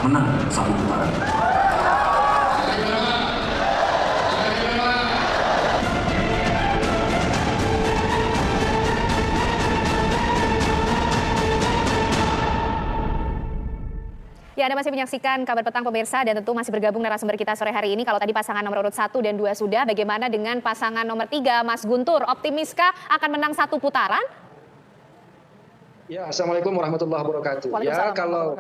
menang satu putaran. Ya, Anda masih menyaksikan Kabar Petang pemirsa dan tentu masih bergabung narasumber kita sore hari ini. Kalau tadi pasangan nomor urut 1 dan 2 sudah, bagaimana dengan pasangan nomor 3, Mas Guntur? Optimiskah akan menang satu putaran? Ya, Assalamualaikum warahmatullahi wabarakatuh. Ya, kalau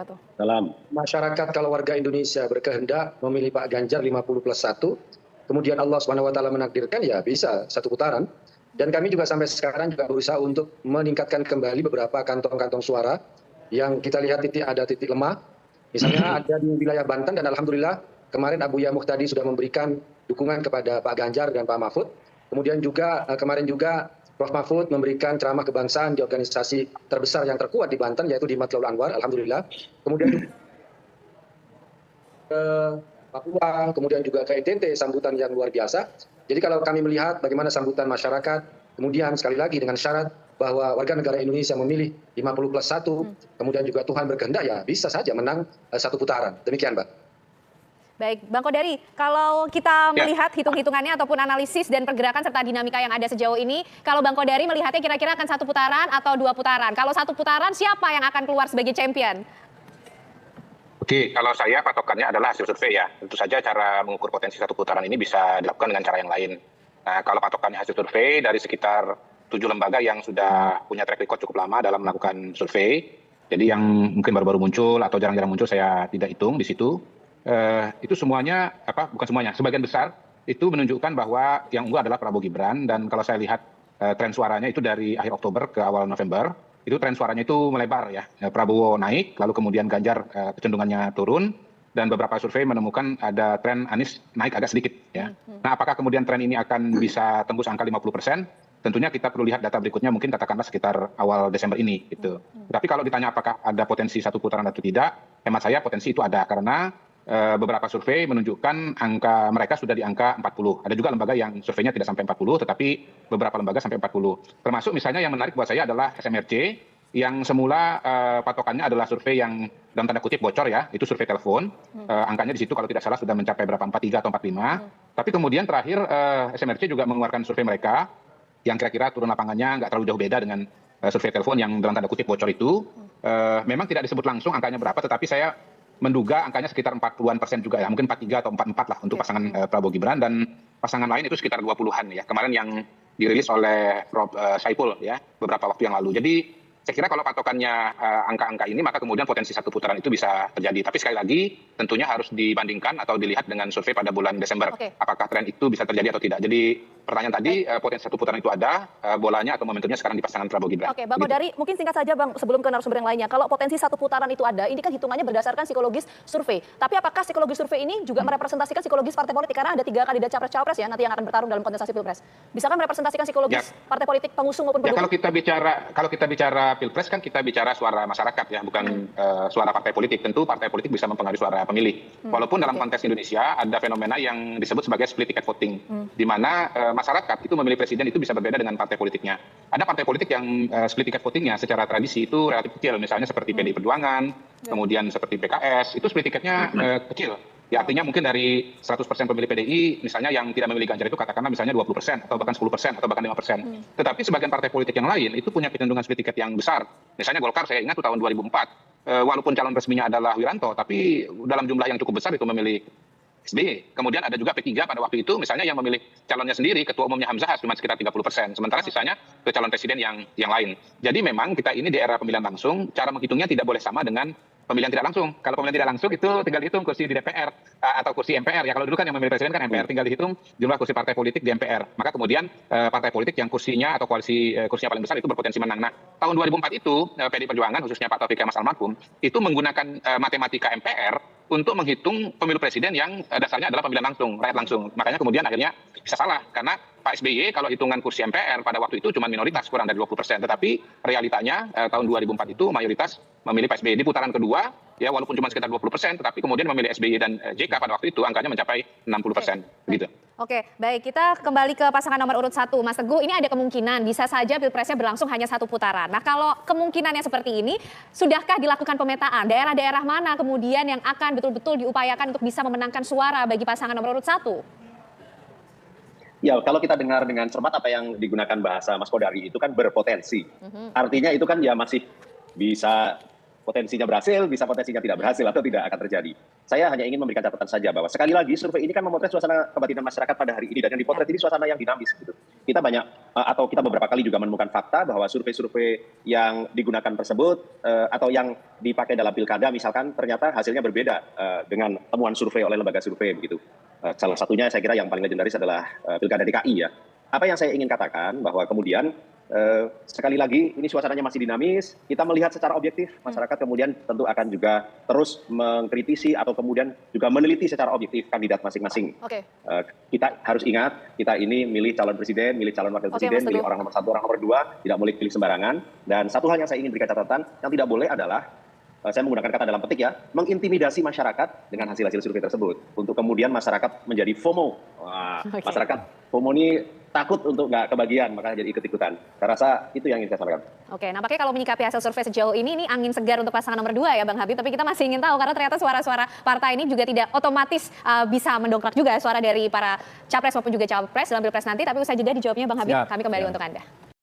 masyarakat, kalau warga Indonesia berkehendak memilih Pak Ganjar 50+1, kemudian Allah SWT menakdirkan, ya bisa satu putaran. Dan kami juga sampai sekarang juga berusaha untuk meningkatkan kembali beberapa kantong-kantong suara yang kita lihat ada titik lemah. Misalnya ada di wilayah Banten dan alhamdulillah kemarin Abu Yamuh tadi sudah memberikan dukungan kepada Pak Ganjar dan Pak Mahfud. Kemudian juga kemarin juga Prof Mahfud memberikan ceramah kebangsaan di organisasi terbesar yang terkuat di Banten yaitu di Matlaul Anwar, alhamdulillah. Kemudian juga ke Papua, kemudian juga ke NTT sambutan yang luar biasa. Jadi kalau kami melihat bagaimana sambutan masyarakat, kemudian sekali lagi dengan syarat bahwa warga negara Indonesia memilih 50+1, kemudian juga Tuhan berkehendak, ya bisa saja menang satu putaran. Demikian, Mbak. Baik, Bang Kodari, kalau kita melihat hitung-hitungannya ataupun analisis dan pergerakan serta dinamika yang ada sejauh ini, kalau Bang Kodari melihatnya kira-kira akan satu putaran atau dua putaran? Kalau satu putaran, siapa yang akan keluar sebagai champion? Oke, kalau saya patokannya adalah hasil survei ya. Tentu saja cara mengukur potensi satu putaran ini bisa dilakukan dengan cara yang lain. Nah, kalau patokannya hasil survei dari sekitar 7 lembaga yang sudah punya track record cukup lama dalam melakukan survei. Jadi yang mungkin baru-baru muncul atau jarang-jarang muncul saya tidak hitung di situ. Itu semuanya, bukan semuanya, sebagian besar itu menunjukkan bahwa yang unggul adalah Prabowo Gibran. Dan kalau saya lihat tren suaranya itu dari akhir Oktober ke awal November, itu tren suaranya itu melebar ya. Prabowo naik, lalu kemudian Ganjar kecenderungannya turun, dan beberapa survei menemukan ada tren Anies naik agak sedikit ya. Nah, apakah kemudian tren ini akan bisa tembus angka 50%? Tentunya kita perlu lihat data berikutnya, mungkin katakanlah sekitar awal Desember ini gitu. Tapi kalau ditanya apakah ada potensi satu putaran atau tidak, hemat saya potensi itu ada karena beberapa survei menunjukkan angka mereka sudah di angka 40. Ada juga lembaga yang surveinya tidak sampai 40, tetapi beberapa lembaga sampai 40. Termasuk misalnya yang menarik buat saya adalah SMRC, yang semula patokannya adalah survei yang dalam tanda kutip bocor ya, itu survei telepon. Angkanya di situ kalau tidak salah sudah mencapai berapa, 43 atau 45. Tapi kemudian terakhir SMRC juga mengeluarkan survei mereka, yang kira-kira turun lapangannya nggak terlalu jauh beda dengan survei telepon yang dalam tanda kutip bocor itu. Memang tidak disebut langsung angkanya berapa, tetapi saya menduga angkanya sekitar 40-an% juga ya, mungkin 43 atau 44 lah untuk pasangan Prabowo Gibran, dan pasangan lain itu sekitar 20-an ya, kemarin yang dirilis oleh Prof Saipul ya beberapa waktu yang lalu. Jadi saya kira kalau patokannya angka-angka ini, maka kemudian potensi satu putaran itu bisa terjadi. Tapi sekali lagi tentunya harus dibandingkan atau dilihat dengan survei pada bulan Desember. Apakah tren itu bisa terjadi atau tidak. Jadi pertanyaan tadi, potensi satu putaran itu ada, bolanya atau momentumnya sekarang di pasangan Prabowo Gibran. Oke, Bang Kodari, mungkin singkat saja Bang, sebelum ke narasumber yang lainnya. Kalau potensi satu putaran itu ada, ini kan hitungannya berdasarkan psikologis survei. Tapi apakah psikologis survei ini juga merepresentasikan psikologis partai politik? Karena ada 3 kandidat capres-cawapres ya nanti yang akan bertarung dalam kontestasi Pilpres. Bisakah merepresentasikan psikologis partai politik pengusung maupun pendukung? Ya, kalau kita bicara Pilpres kan kita bicara suara masyarakat ya, bukan suara partai politik. Tentu partai politik bisa mempengaruhi suara pemilih. Walaupun dalam konteks Indonesia ada fenomena yang disebut sebagai split ticket voting, di mana masyarakat itu memilih presiden itu bisa berbeda dengan partai politiknya. Ada partai politik yang split ticket votingnya secara tradisi itu relatif kecil, misalnya seperti PDI Perjuangan, kemudian seperti PKS, itu split ticketnya kecil. Ya, artinya mungkin dari 100% pemilih PDI, misalnya yang tidak memilih Ganjar itu katakanlah misalnya 20% atau bahkan 10% atau bahkan 5%. Tetapi sebagian partai politik yang lain itu punya kecenderungan split ticket yang besar. Misalnya Golkar, saya ingat tahun 2004, walaupun calon resminya adalah Wiranto, tapi dalam jumlah yang cukup besar itu memilih SBY. Kemudian ada juga P3 pada waktu itu misalnya yang memilih calonnya sendiri, ketua umumnya Hamzahas cuma sekitar 30%, sementara sisanya ke calon presiden yang lain. Jadi memang kita ini di era pemilihan langsung, cara menghitungnya tidak boleh sama dengan pemilihan tidak langsung. Kalau pemilihan tidak langsung itu tinggal dihitung kursi di DPR atau kursi MPR. Ya kalau dulu kan yang memilih presiden kan MPR, tinggal dihitung jumlah kursi partai politik di MPR. Maka kemudian partai politik yang kursinya atau koalisi kursinya paling besar itu berpotensi menang. Nah, tahun 2004 itu PDI Perjuangan khususnya Pak Taufik Kemas Almarhum itu menggunakan matematika MPR untuk menghitung pemilu presiden yang dasarnya adalah pemilihan langsung, rakyat langsung. Makanya kemudian akhirnya bisa salah karena Pak SBY kalau hitungan kursi MPR pada waktu itu cuma minoritas, kurang dari 20%. Tetapi realitanya tahun 2004 itu mayoritas memilih Pak SBY. Di putaran kedua ya walaupun cuma sekitar 20%, tetapi kemudian memilih SBY dan JK pada waktu itu angkanya mencapai 60%. Gitu. Oke, baik, kita kembali ke pasangan nomor urut 1. Mas Teguh, ini ada kemungkinan bisa saja pilpresnya berlangsung hanya 1 putaran. Nah, kalau kemungkinannya seperti ini, sudahkah dilakukan pemetaan? Daerah-daerah mana kemudian yang akan betul-betul diupayakan untuk bisa memenangkan suara bagi pasangan nomor urut 1? Ya, kalau kita dengar dengan cermat apa yang digunakan bahasa Mas Kodari itu kan berpotensi. Artinya itu kan ya masih bisa potensinya berhasil, bisa potensinya tidak berhasil atau tidak akan terjadi. Saya hanya ingin memberikan catatan saja bahwa sekali lagi survei ini kan memotret suasana kebatinan masyarakat pada hari ini, dan yang dipotret ini suasana yang dinamis gitu. Kita beberapa kali juga menemukan fakta bahwa survei-survei yang digunakan tersebut atau yang dipakai dalam pilkada misalkan ternyata hasilnya berbeda dengan temuan survei oleh lembaga survei begitu. Salah satunya saya kira yang paling legendaris adalah pilkada DKI ya. Apa yang saya ingin katakan bahwa kemudian sekali lagi ini suasananya masih dinamis, kita melihat secara objektif, masyarakat kemudian tentu akan juga terus mengkritisi atau kemudian juga meneliti secara objektif kandidat masing-masing. Kita harus ingat, kita ini milih calon presiden, milih calon wakil presiden, milih orang nomor 1, orang nomor 2, tidak boleh pilih sembarangan. Dan satu hal yang saya ingin berikan catatan, yang tidak boleh adalah saya menggunakan kata dalam petik ya, mengintimidasi masyarakat dengan hasil-hasil survei tersebut. Untuk kemudian masyarakat menjadi FOMO. Masyarakat FOMO ini takut untuk nggak kebagian, makanya jadi ikut-ikutan. Saya rasa itu yang ingin saya sampaikan. Oke, nampaknya kalau menyikapi hasil survei sejauh ini angin segar untuk pasangan nomor 2 ya Bang Habib. Tapi kita masih ingin tahu karena ternyata suara-suara partai ini juga tidak otomatis bisa mendongkrak juga suara dari para capres maupun juga cawapres dalam pilpres nanti. Tapi usai jeda dijawabnya Bang Habib, kami kembali untuk Anda.